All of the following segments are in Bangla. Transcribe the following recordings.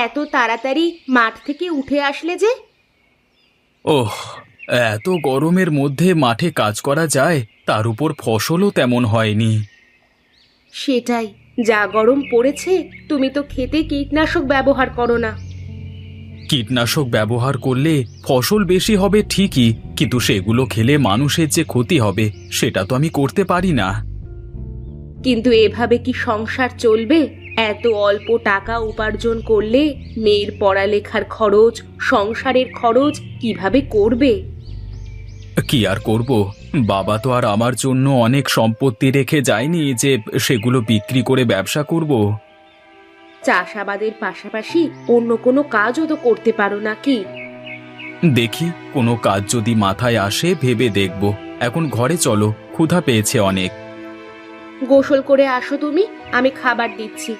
এত তাড়াতাড়ি মাঠ থেকে উঠে আসলে যে? ওহ, এত গরমের মধ্যে মাঠে কাজ করা যায়, তার উপর ফসলও তেমন হয়নি। সেটাই, যা গরম পড়েছে। তুমি তো খেতে কীটনাশক ব্যবহার করো না। কীটনাশক ব্যবহার করলে ফসল বেশি হবে ঠিকই, কিন্তু সেগুলো খেলে মানুষের যে ক্ষতি হবে সেটা তো আমি করতে পারি না। কিন্তু এভাবে কি সংসার চলবে? এত অল্প টাকা উপার্জন করলে মেয়ের পড়ালেখার খরচ, সংসারের খরচ কিভাবে করবে? কি আর করব, বাবা তো আর আমার জন্য অনেক সম্পত্তি রেখে যায়নি যে সেগুলো বিক্রি করে ব্যবসা করব। চাষাবাদের পাশাপাশি অন্য কোনো কাজও তো করতে পারো নাকি? দেখি কোনো কাজ যদি মাথায় আসে ভেবে দেখব। এখন ঘরে চলো, ক্ষুধা পেয়েছে অনেক। গোসল করে আসো তুমি, আমি খাবার দিচ্ছি।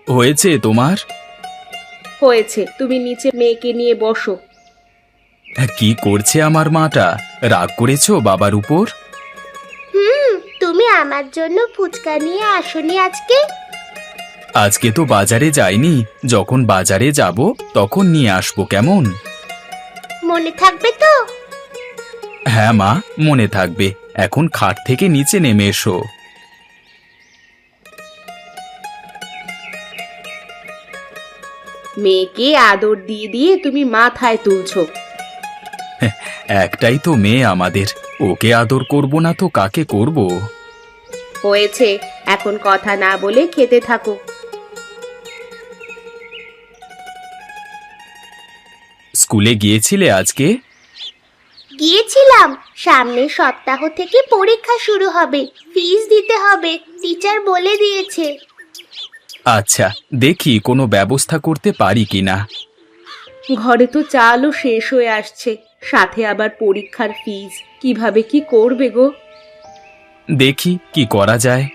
হয়েছে তোমার? হয়েছে, তুমি নিচে মেয়েকে নিয়ে বসো। কি করছে আমার মাটা? রাগ করেছো বাবার উপর? তুমি আমার জন্য ফুচকা নিয়ে আসোনি আজকে? আজকে তো বাজারে যাইনি, যখন বাজারে যাব তখন নিয়ে আসবো, কেমন? মনে থাকবে তো? হ্যাঁ মা, মনে থাকবে। এখন খাট থেকে নিচে নেমে এসো। মেয়েকে আদর দিয়ে দিয়ে তুমি মাথায় তুলছো। একটাই তো মেয়ে আমাদের, ওকে আদর করব না তো কাকে করব? হয়েছে, এখন কথা না বলে খেতে থাকো। স্কুলে গিয়েছিলে আজকে? গিয়েছিলাম। সামনের সপ্তাহ থেকে পরীক্ষা শুরু হবে, ফিস দিতে হবে, টিচার বলে দিয়েছে। আচ্ছা, দেখি কোনো ব্যবস্থা করতে পারি কিনা। ঘরে তো চালও শেষ হয়ে আসছে, সাথে আবার পরীক্ষার ফিস, কিভাবে কি করবে গো? দেখি কি করা যায়।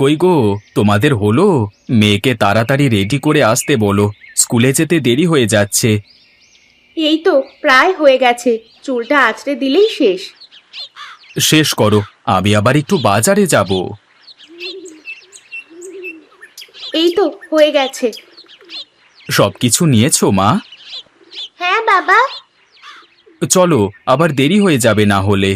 কই গো, তোমাদের হলো? মেয়েকে তাড়াতাড়ি রেডি করে আসতে বলো, স্কুলে যেতে দেরি হয়ে যাচ্ছে। এই তো প্রায় হয়ে গেছে, চুলটা আঁচড়ে দিলেই শেষ। শেষ করো, আমি আবার একটু বাজারে যাব। এই তো হয়ে গেছে। সবকিছু নিয়েছো মা? হ্যাঁ বাবা। চলো, আবার দেরি হয়ে যাবে না হলে।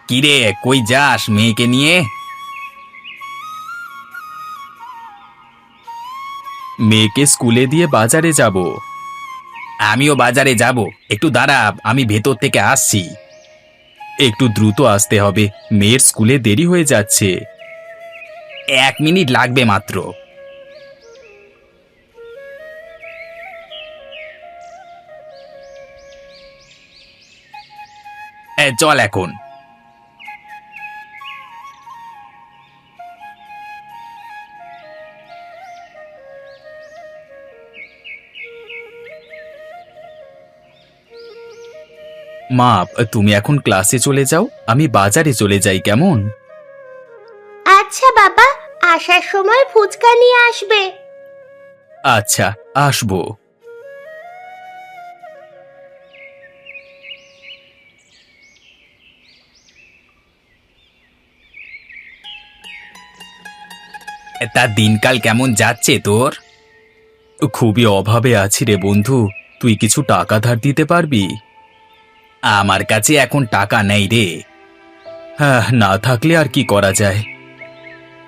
কিরে, কই যাস মেয়েকে নিয়ে? মেয়েকে স্কুলে দিয়ে বাজারে যাব। আমিও বাজারে যাব, একটু দাঁড়া, আমি ভেতর থেকে আসছি। একটু দ্রুত আসতে হবে, মেয়ের স্কুলে দেরি হয়ে যাচ্ছে। 1 মিনিট লাগবে মাত্র। চল এখন। মা, তুমি এখন ক্লাসে চলে যাও, আমি বাজারে চলে যাই, কেমন? আচ্ছা বাবা, আসার সময় ফুচকা নিয়ে আসবে। আচ্ছা, আসবো। তা দিনকাল কেমন যাচ্ছে তোর? খুবই অভাবে আছি রে বন্ধু, তুই কিছু টাকা ধার দিতে পারবি? আমার কাছে এখন টাকা নেই রে। হ্যাঁ, না থাকলে আর কি করা যায়।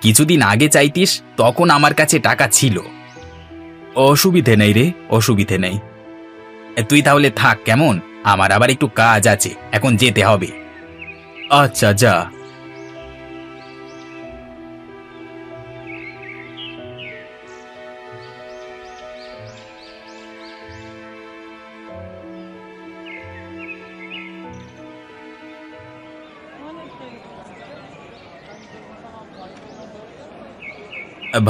কিছুদিন আগে চাইতিস, তখন আমার কাছে টাকা ছিল। অসুবিধে নেই রে, অসুবিধে নেই। তুই তাহলে থাক কেমন, আমার আবার একটু কাজ আছে, এখন যেতে হবে। আচ্ছা, যা।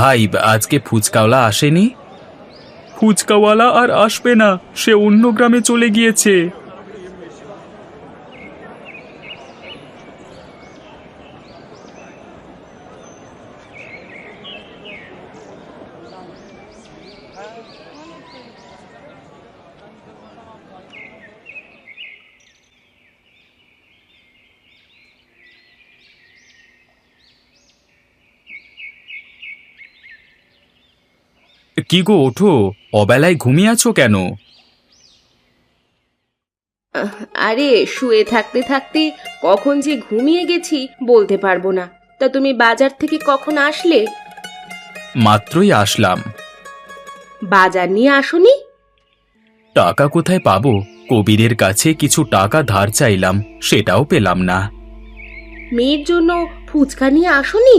ভাই, আজকে ফুচকাওয়ালা আসেনি? ফুচকাওয়ালা আর আসবে না, সে অন্য গ্রামে চলে গিয়েছে। কি গো, ওঠো, অবেলায় ঘুমিয়ে আছো কেন? আরে শুয়ে থাকতে থাকতে কখন যে ঘুমিয়ে গেছি বলতে পারবো না। তা তুমি বাজার থেকে কখন আসলে? মাত্রই আসলাম। বাজার নিয়ে আসোনি? টাকা কোথায় পাবো? কবিরের কাছে কিছু টাকা ধার চাইলাম, সেটাও পেলাম না। মেয়ের জন্য ফুচকা নিয়ে আসোনি?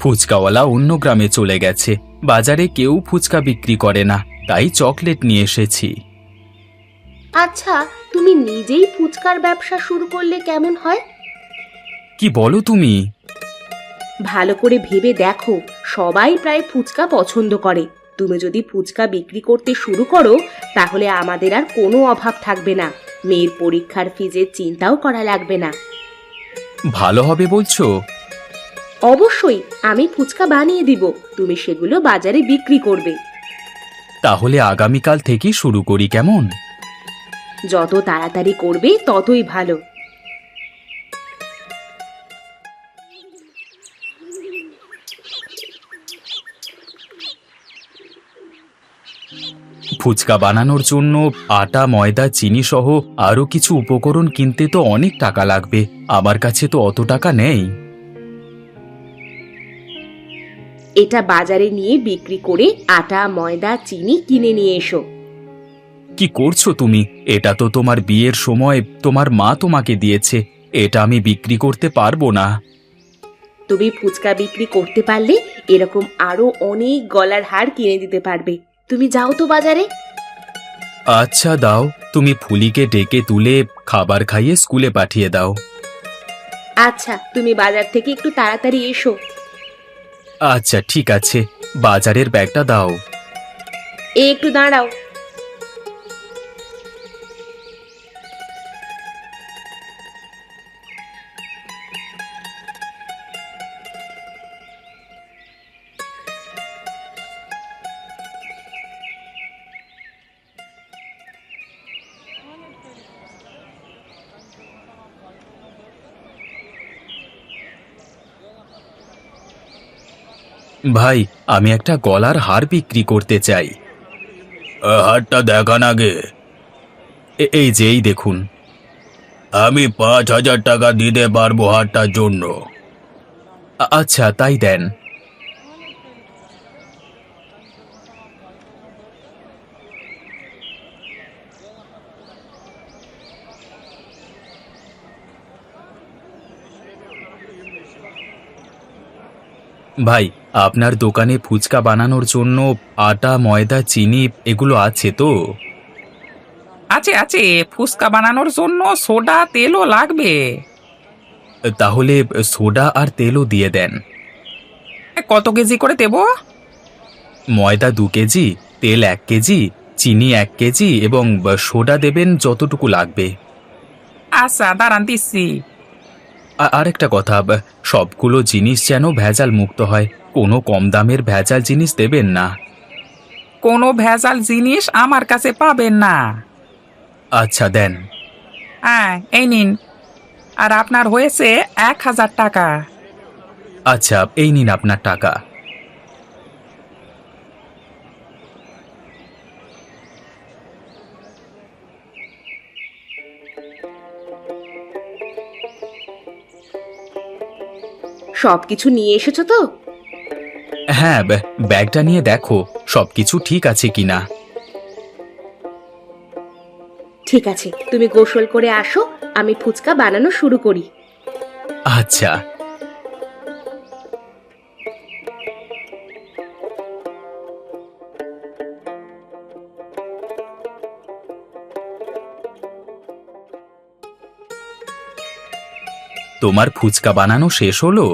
ফুচকাওয়ালা অন্য গ্রামে চলে গেছে, বাজারে কেউ ফুচকা বিক্রি করে না, তাই চকলেট নিয়ে এসেছি। আচ্ছা, তুমি নিজেই ফুচকার ব্যবসা শুরু করলে কেমন হয়? কি বলো তুমি? ভালো করে ভেবে দেখো, সবাই প্রায় ফুচকা পছন্দ করে। তুমি যদি ফুচকা বিক্রি করতে শুরু করো তাহলে আমাদের আর কোনো অভাব থাকবে না। মেয়ের পরীক্ষার ফিজের চিন্তাও করা লাগবে না। ভালো হবে বলছো? অবশ্যই, আমি ফুচকা বানিয়ে দিব, তুমি সেগুলো বাজারে বিক্রি করবে। তাহলে আগামীকাল থেকেই শুরু করি, কেমন? যত তাড়াতাড়ি করবে ততই ভালো। ফুচকা বানানোর জন্য আটা, ময়দা, চিনি সহ আরো কিছু উপকরণ কিনতে তো অনেক টাকা লাগবে। আমার কাছে তো অত টাকা নেই। এটা বাজারে নিয়ে বিক্রি করে আটা, ময়দা, চিনি কিনে নিয়ে এসো। কি করছো তুমি? এটা তো তোমার বিয়ের সময় তোমার মা তোমাকে দিয়েছে, এটা আমি বিক্রি করতে পারবো না। তুমি ফুচকা বিক্রি করতে পারলে এরকম আরো অনেক গলার হার কিনে দিতে পারবে। তুমি যাও তো বাজারে। আচ্ছা দাও, তুমি ফুলিকে ডেকে তুলে খাবার খাইয়ে স্কুলে পাঠিয়ে দাও। আচ্ছা, তুমি বাজার থেকে একটু তাড়াতাড়ি এসো। আচ্ছা ঠিক আছে, বাজারের ব্যাগটা দাও। একটু দাঁড়াও। ভাই, আমি একটা গলার হার বিক্রি করতে চাই। হারটা দেখান আগে। এই যে, এই দেখুন। আমি 5,000 টাকা দিতে পারবো হারটার জন্য। আচ্ছা তাই দেন। ভাই, আপনার দোকানে ফুচকা বানানোর জন্য আটা, ময়দা, চিনি এগুলো আছে তো? আছে আছে, ফুচকা বানানোর জন্য সোডা তেলও লাগবে। তাহলে সোডা আর তেলও দিয়ে দেন। কত কেজি করে দেবো? ময়দা 2 কেজি, তেল 1 কেজি, চিনি 1 কেজি এবং সোডা দেবেন যতটুকু লাগবে। আচ্ছা দাঁড়ান দিচ্ছি। আরেকটা কথা, সবগুলো জিনিস যেন ভেজাল মুক্ত হয়, কোনো কম দামের ভেজাল জিনিস দেবেন না। কোনো ভেজাল জিনিস আমার কাছে পাবেন না। আচ্ছা দেন। হ্যাঁ এই নিন। আর আপনার হয়েছে 1,000 টাকা। আচ্ছা, এই নিন আপনার টাকা। সবকিছু নিয়ে এসেছো তো? হ্যাঁ, ব্যাগটা নিয়ে দেখো সবকিছু ঠিক আছে কিনা। ঠিক আছে, তুমি গোসল করে আসো, আমি ফুচকা বানানো শুরু করি। আচ্ছা। তোমার ফুচকা বানানো শেষ হলো?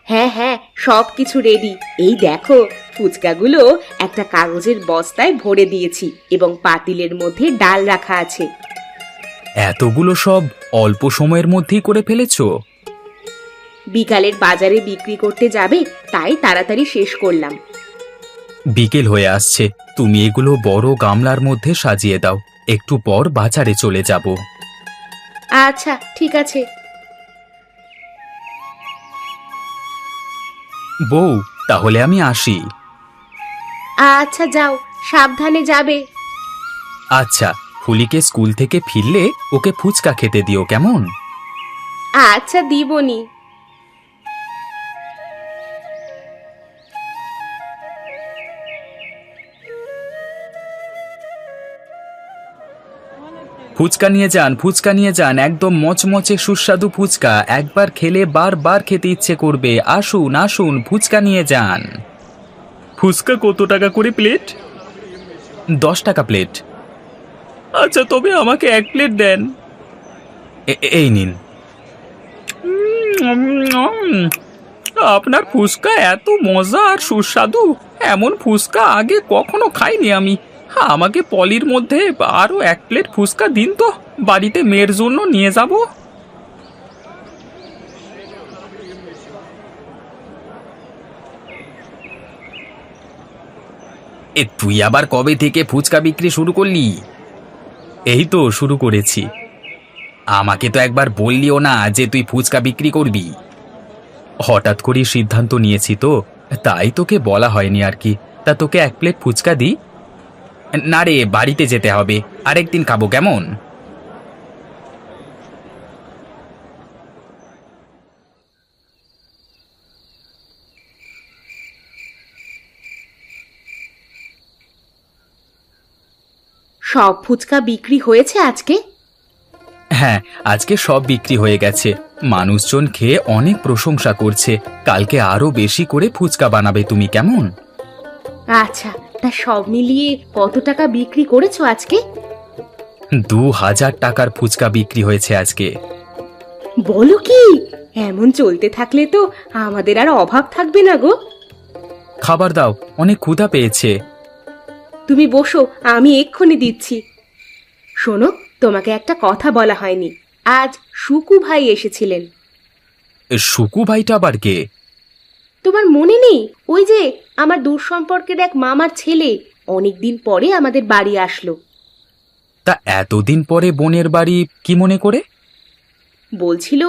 হ্যাঁ হ্যাঁ, সব কিছু রেডি। এই দেখো, ফুচকাগুলো একটা কাগজের বস্তায় ভরে দিয়েছি এবং পাতিলের মধ্যে ডাল রাখা আছে। এতগুলো সব অল্প সময়ের মধ্যেই করে ফেলেছো? বিকালের বাজারে বিক্রি করতে যাবে, তাই তাড়াতাড়ি শেষ করলাম। বিকেল হয়ে আসছে, তুমি এগুলো বড় গামলার মধ্যে সাজিয়ে দাও। একটু পর বাজারে চলে যাব। আচ্ছা, ঠিক আছে। বউ, তাহলে আমি আসি। আচ্ছা, যাও, সাবধানে যাবে। আচ্ছা, ফুলিকে স্কুল থেকে ফিরলে ওকে ফুচকা খেতে দিও, কেমন? আচ্ছা, দিবনি। ফুচকা নিয়ে যান, ফুচকা নিয়ে যান, একদম মচমচে সুস্বাদু ফুচকা। একবার খেলে বারবার খেতে ইচ্ছে করবে। আসুন আসুন, ফুচকা নিয়ে যান। ফুচকা কত টাকা করে প্লেট? 10 টাকা প্লেট। আচ্ছা, তবে আমাকে 1 প্লেট দেন। এই নিন। আপনার ফুচকা এত মজা আর সুস্বাদু, এমন ফুচকা আগে কখনো খাইনি আমি। আমাকে পলির মধ্যে আরো 1 প্লেট ফুচকা দিন তো, বাড়িতে মেয়ের জন্য নিয়ে যাব। তুই আবার কবে থেকে ফুচকা বিক্রি শুরু করলি? এই তো শুরু করেছি। আমাকে তো একবার বললিও না যে তুই ফুচকা বিক্রি করবি। হঠাৎ করে সিদ্ধান্ত নিয়েছি তো, তাই তোকে বলা হয়নি আর কি। তা তোকে 1 প্লেট ফুচকা দিই? না রে, বাড়িতে যেতে হবে, আরেকদিন খাবো, কেমন? সব ফুচকা বিক্রি হয়েছে আজকে? হ্যাঁ, আজকে সব বিক্রি হয়ে গেছে। মানুষজন খেয়ে অনেক প্রশংসা করছে। কালকে আরো বেশি করে ফুচকা বানাবে তুমি, কেমন? আচ্ছা, তা সব মিলিয়ে কত টাকা বিক্রি করেছো আজকে? 2000 টাকার ফুচকা বিক্রি হয়েছে আজকে। বলো কি? এমন চলতে থাকলে তো আমাদের আর অভাব থাকবে না গো। খাবার দাও, অনেক ক্ষুধা পেয়েছে। তুমি বসো, আমি এক্ষুনি দিচ্ছি। শোনো, তোমাকে একটা কথা বলা হয়নি। আজ সুকু ভাই এসেছিলেন। সুকু ভাইটা আবার কে? তোমার মনে নেই? ওই যে আমার দূর সম্পর্কের এক মামার ছেলে, অনেকদিন পরে আমাদের বাড়ি আসলো। তা এতদিন পরে বোনের বাড়ি কি মনে করে? বলছিল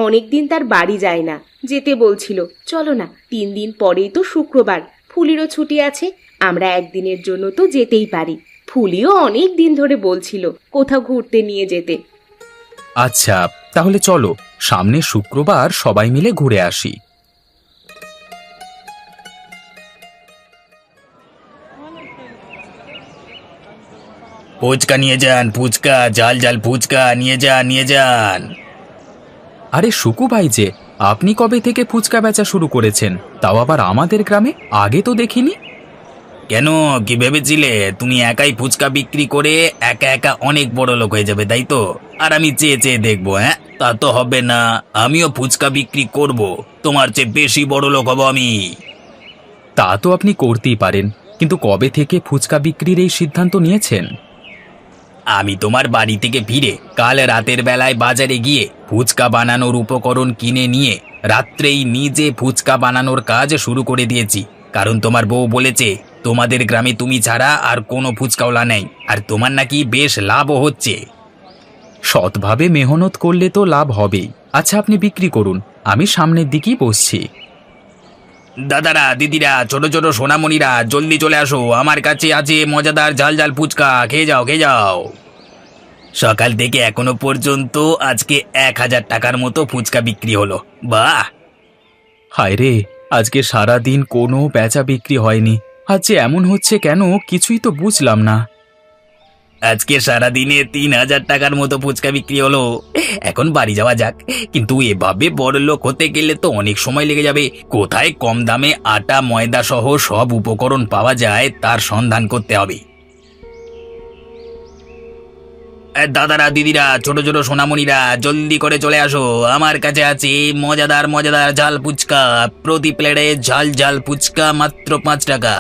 অনেকদিন তার বাড়ি যায় না, যেতে বলছিল। চলো না, 3 দিন পরেই তো শুক্রবার, ফুলিরও ছুটি আছে, আমরা একদিনের জন্য তো যেতেই পারি। ফুলিও অনেক দিন ধরে বলছিল কোথাও ঘুরতে নিয়ে যেতে। আচ্ছা, তাহলে চলো, সামনে শুক্রবার সবাই মিলে ঘুরে আসি। ফুচকা নিয়ে যান, ফুচকা, ঝাল ঝাল ফুচকা নিয়ে যান, নিয়ে যান। আরে সুকু ভাই যে, আপনি কবে থেকে ফুচকা বেচা শুরু করেছেন, তাও আবার আমাদের গ্রামে? আগে তো দেখিনি। কেন, কি ভেবেছিলে তুমি একাই ফুচকা বিক্রি করে একা একা অনেক বড় লোক হয়ে যাবে, তাই তো? আর আমি চেয়ে চেয়ে দেখবো? হ্যাঁ, তা তো হবে না। আমিও ফুচকা বিক্রি করব, তোমার চেয়ে বেশি বড় লোক হব আমি। তা তো আপনি করতেই পারেন, কিন্তু কবে থেকে ফুচকা বিক্রির এই সিদ্ধান্ত নিয়েছেন? আমি তোমার বাড়ি থেকে ফিরে কাল রাতের বেলায় বাজারে গিয়ে ফুচকা বানানোর উপকরণ কিনে নিয়ে রাত্রেই নিজে ফুচকা বানানোর কাজ শুরু করে দিয়েছি। কারণ তোমার বউ বলেছে তোমাদের গ্রামে তুমি ছাড়া আর কোনো ফুচকাওয়ালা নেই, আর তোমার নাকি বেশ লাভও হচ্ছে। সৎভাবে মেহনত করলে তো লাভ হবেই। আচ্ছা, আপনি বিক্রি করুন, আমি সামনের দিকেই বসছি। দাদারা, দিদিরা, ছোট ছোট সোনামণিরা, জলদি চলে আসো, আমার কাছে আছে মজাদার ঝাল ঝাল ফুচকা, খেয়ে যাও, খেয়ে যাও। সকাল থেকে এখনো পর্যন্ত আজকে 1000 টাকার মতো ফুচকা বিক্রি হলো। বাহ! হায় রে, আজকে সারা দিন কোনো বেচা বিক্রি হয়নি। আজ যে এমন হচ্ছে কেন, কিছুই তো বুঝলাম না। আজকে সারা দিনে 3000 টাকার মতো ফুচকা বিক্রি হলো। এখন বাড়ি যাওয়া যাক, কিন্তু এভাবে বড়লোক হতে গেলে তো অনেক সময় লেগে যাবে। কোথায় কম দামে আটা ময়দা সহ সব উপকরণ পাওয়া যায় তার সন্ধান করতে হবে। দাদারা দিদিরা ছোট ছোট সোনামণিরা জলদি করে চলে আসো, আমার কাছে আছে মজাদার মজাদার ঝাল ফুচকা। প্রতি প্লেটে ঝাল ঝাল ফুচকা মাত্র 5 টাকা।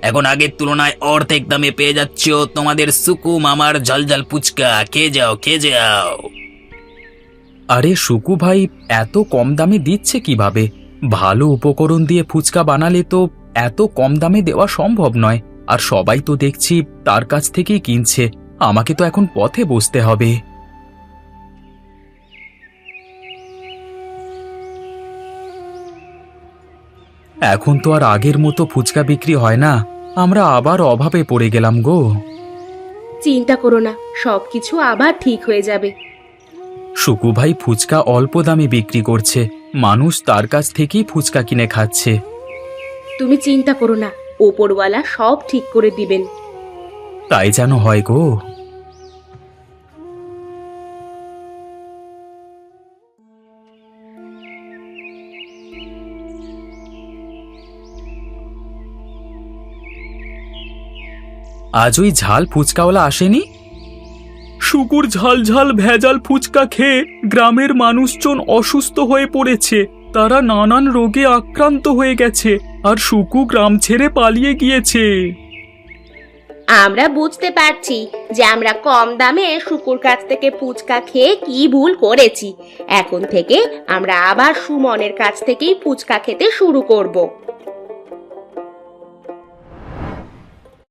এখন আগের তুলনায় অর্ধেক দামে পেয়ে যাচ্ছ তোমাদের সুকু মামার ঝাল ঝাল ফুচকা। খেয়ে যাও, খেয়ে যাও। আরে সুকু ভাই এত কম দামে দিচ্ছে কিভাবে? ভালো উপকরণ দিয়ে ফুচকা বানালে তো এত কম দামে দেওয়া সম্ভব নয়। আর সবাই তো দেখছি তার কাছ থেকেই কিনছে। আমাকে তো এখন পথে বসতে হবে। এখন তো আর আগের মতো ফুচকা বিক্রি হয় না। আমরা আবার অভাবে পড়ে গেলাম গো। চিন্তা করো না, সবকিছু আবার ঠিক হয়ে যাবে। সুকু ভাই ফুচকা অল্প দামে বিক্রি করছে, মানুষ তার কাছ থেকেই ফুচকা কিনে খাচ্ছে। তুমি চিন্তা করো না, ওপরওয়ালা সব ঠিক করে দিবেন। তাই যেন হয় গো। আজ ওই ঝাল ফুচকাওয়ালা আসেনি? শুকুর ঝাল ঝাল ভেজাল ফুচকা খেয়ে গ্রামের মানুষজন অসুস্থ হয়ে পড়েছে। তারা নানান রোগে আক্রান্ত হয়ে গেছে, আর শুকু গ্রাম ছেড়ে পালিয়ে গিয়েছে। আমরা বুঝতে পারছি যে আমরা কম দামে শুকুর কাছ থেকে ফুচকা খেয়ে কি ভুল করেছি। এখন থেকে আমরা আবার সুমনের কাছ থেকেই ফুচকা খেতে শুরু করব।